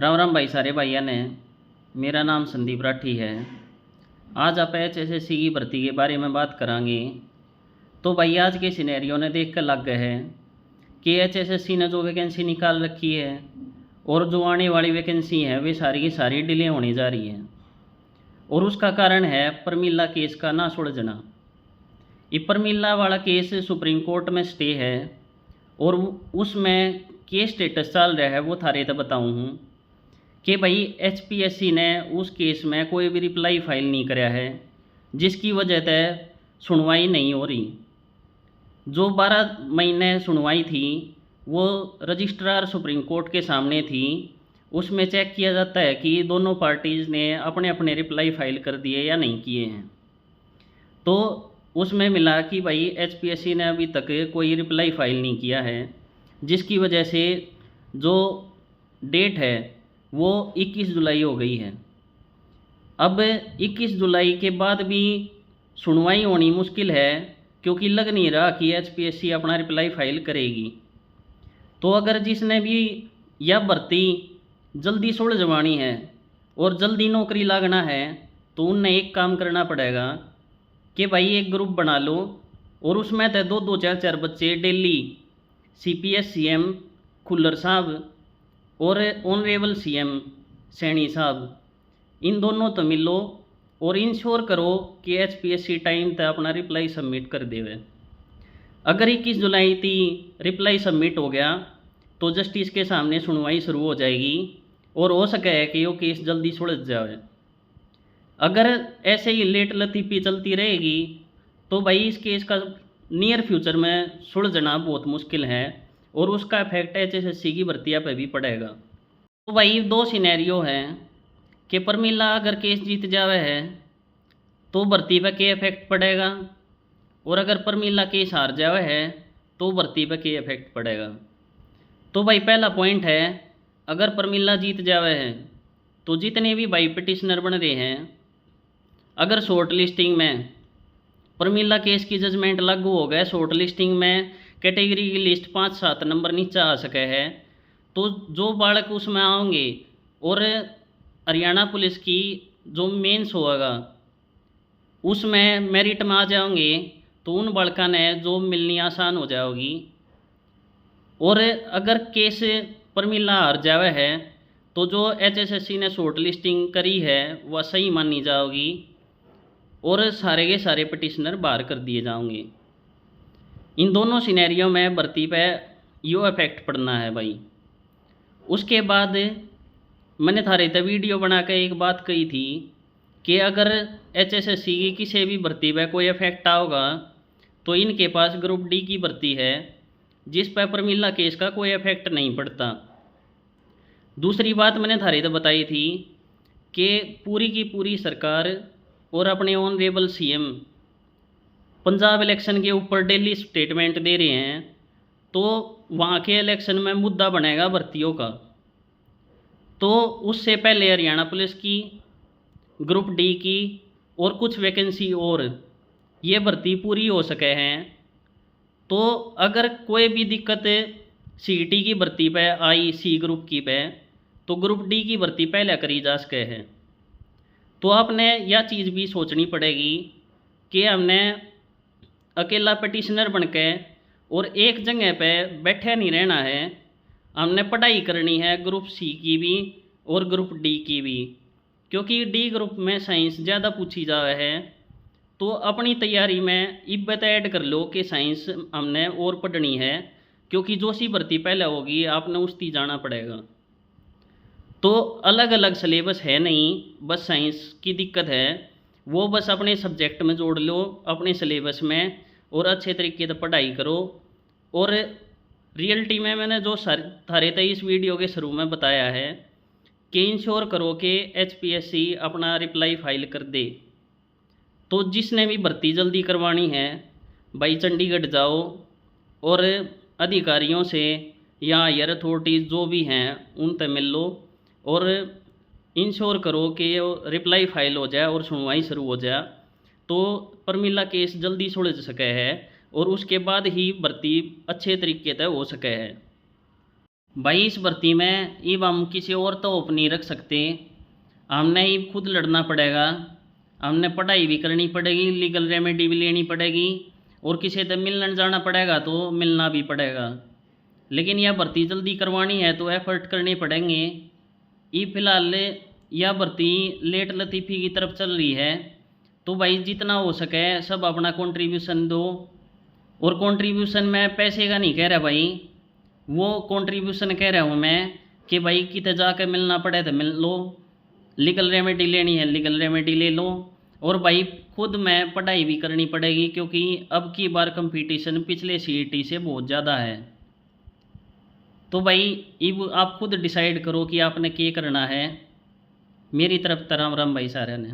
राम राम भाई सारे भाइया ने। मेरा नाम संदीप राठी है। आज आप HSSC की भर्ती के बारे में बात करांगे। तो भाई आज के सिनेरियो ने देख कर लग गए है कि HSSC ने जो वैकेंसी निकाल रखी है और जो आने वाली वैकेंसी है वे सारी की सारी डिले होने जा रही है। और उसका कारण है प्रमिला केस का ना सुलझना। ये प्रमिला वाला केस सुप्रीम कोर्ट में स्टे है और उसमें केस स्टेटस चल रहा है। वो थारे तक बताऊँ हूँ कि भाई HPSC ने उस केस में कोई भी रिप्लाई फाइल नहीं कराया है, जिसकी वजह से सुनवाई नहीं हो रही। जो 12 महीने सुनवाई थी वो रजिस्ट्रार सुप्रीम कोर्ट के सामने थी। उसमें चेक किया जाता है कि दोनों पार्टीज़ ने अपने अपने रिप्लाई फाइल कर दिए या नहीं किए हैं। तो उसमें मिला कि भाई HPSC ने अभी तक कोई रिप्लाई फाइल नहीं किया है, जिसकी वजह से जो डेट है वो 21 जुलाई हो गई है। अब 21 जुलाई के बाद भी सुनवाई होनी मुश्किल है, क्योंकि लग नहीं रहा कि HPSC अपना रिप्लाई फाइल करेगी। तो अगर जिसने भी यह भर्ती जल्दी सुलझवानी है और जल्दी नौकरी लगना है तो उनने एक काम करना पड़ेगा कि भाई एक ग्रुप बना लो और उसमें तो दो दो चार चार बच्चे डेली CPS CM खुल्लर साहब और ऑनरेबल CM सैनी साहब, इन दोनों तो मिलो और इंश्योर करो कि HPSC टाइम तक अपना रिप्लाई सबमिट कर देवे। अगर 21 जुलाई थी रिप्लाई सबमिट हो गया तो जस्टिस के सामने सुनवाई शुरू हो जाएगी और हो सके है कि वो केस जल्दी सुलझ जाए। अगर ऐसे ही लेट लतीफ़ी चलती रहेगी तो भाई इस केस का नियर फ्यूचर में सुलझना बहुत मुश्किल है और उसका इफेक्ट HSSC की भर्तियाँ पे भी पड़ेगा। तो भाई दो सिनेरियो हैं कि प्रमिला अगर केस जीत जावे है तो भर्ती पे क्या इफेक्ट पड़ेगा, और अगर प्रमिला केस हार जावे है तो भर्ती पे क्या इफेक्ट पड़ेगा। तो भाई पहला पॉइंट है, अगर प्रमिला जीत जावे है तो जितने भी भाई पिटिशनर बन रहे हैं, अगर शॉर्ट लिस्टिंग में प्रमिला केस की जजमेंट लागू हो गए, शॉर्ट लिस्टिंग में कैटेगरी की लिस्ट 5-7 नंबर नीचे आ सके है, तो जो बालक उसमें आओगे और हरियाणा पुलिस की जो मेंस होगा उसमें मेरिट में आ जाओगे तो उन बालका ने जॉब मिलनी आसान हो जाएगी। और अगर केस प्रमिला हार जावे है तो जो HSSC ने शॉर्ट लिस्टिंग करी है वह सही मानी जाएगी और सारे के सारे पिटिशनर बाहर कर दिए जाएंगे। इन दोनों सिनेरियो में भर्ती पे यो इफेक्ट पड़ना है भाई। उसके बाद मैंने थारे तक वीडियो बना के एक बात कही थी कि अगर HSSC की किसी भी भर्ती पे कोई इफेक्ट आओगा तो इनके पास ग्रुप D की भर्ती है जिस पर प्रमिला केस का कोई इफेक्ट नहीं पड़ता। दूसरी बात मैंने थारे तक बताई थी कि पूरी की पूरी सरकार और अपने ऑनरेबल CM पंजाब इलेक्शन के ऊपर डेली स्टेटमेंट दे रहे हैं, तो वहाँ के इलेक्शन में मुद्दा बनेगा भर्तियों का। तो उससे पहले हरियाणा पुलिस की, ग्रुप D की और कुछ वैकेंसी और ये भर्ती पूरी हो सके हैं। तो अगर कोई भी दिक्कत CET की भर्ती पे आई, C ग्रुप की पे, तो ग्रुप D की भर्ती पहले करी जा सके है। तो आपने यह चीज़ भी सोचनी पड़ेगी कि हमने अकेला पिटिशनर बन के और एक जगह पे बैठे नहीं रहना है, हमने पढ़ाई करनी है ग्रुप C की भी और ग्रुप D की भी, क्योंकि D ग्रुप में साइंस ज़्यादा पूछी जा रहा है। तो अपनी तैयारी में इब्बत ऐड कर लो कि साइंस हमने और पढ़नी है, क्योंकि जो सी भर्ती पहले होगी आपने उसकी जाना पड़ेगा। तो अलग अलग सिलेबस है नहीं, बस साइंस की दिक्कत है, वो बस अपने सब्जेक्ट में जोड़ लो अपने सिलेबस में और अच्छे तरीके से पढ़ाई करो। और रियलिटी में मैंने जो थारे तक इस वीडियो के शुरू में बताया है कि इंश्योर करो कि HPSC अपना रिप्लाई फाइल कर दे। तो जिसने भी भर्ती जल्दी करवानी है भाई चंडीगढ़ जाओ और अधिकारियों से या हायर अथॉरिटीज़ जो भी हैं उनसे मिल लो और इंश्योर करो कि रिप्लाई फाइल हो जाए और सुनवाई शुरू हो जाए, तो प्रमिला केस जल्दी सुलझ सके है और उसके बाद ही भर्ती अच्छे तरीके से हो सके है। भाई इस भर्ती में अब हम किसी और तो होप नहीं रख सकते, हमने ही खुद लड़ना पड़ेगा। हमने पढ़ाई भी करनी पड़ेगी, लीगल रेमेडी भी लेनी पड़ेगी, और किसी से मिलने जाना पड़ेगा तो मिलना भी पड़ेगा। लेकिन यह भर्ती जल्दी करवानी है तो एफर्ट करने पड़ेंगे। ये फिलहाल यह भर्ती लेट लतीफ़ी की तरफ चल रही है, तो भाई जितना हो सके सब अपना कंट्रीब्यूशन दो। और कंट्रीब्यूशन मैं पैसे का नहीं कह रहा भाई, वो कंट्रीब्यूशन कह रहा हूँ मैं कि भाई कितने जाके मिलना पड़े तो मिल लो, लीगल रेमेडी लेनी है लीगल रेमेडी ले लो। और भाई खुद में पढ़ाई भी करनी पड़ेगी, क्योंकि अब की बार कंपटीशन पिछले सीईटी से बहुत ज़्यादा है। तो भाई अब आप खुद डिसाइड करो कि आपने क्या करना है। मेरी तरफ राम राम भाई सारे ने।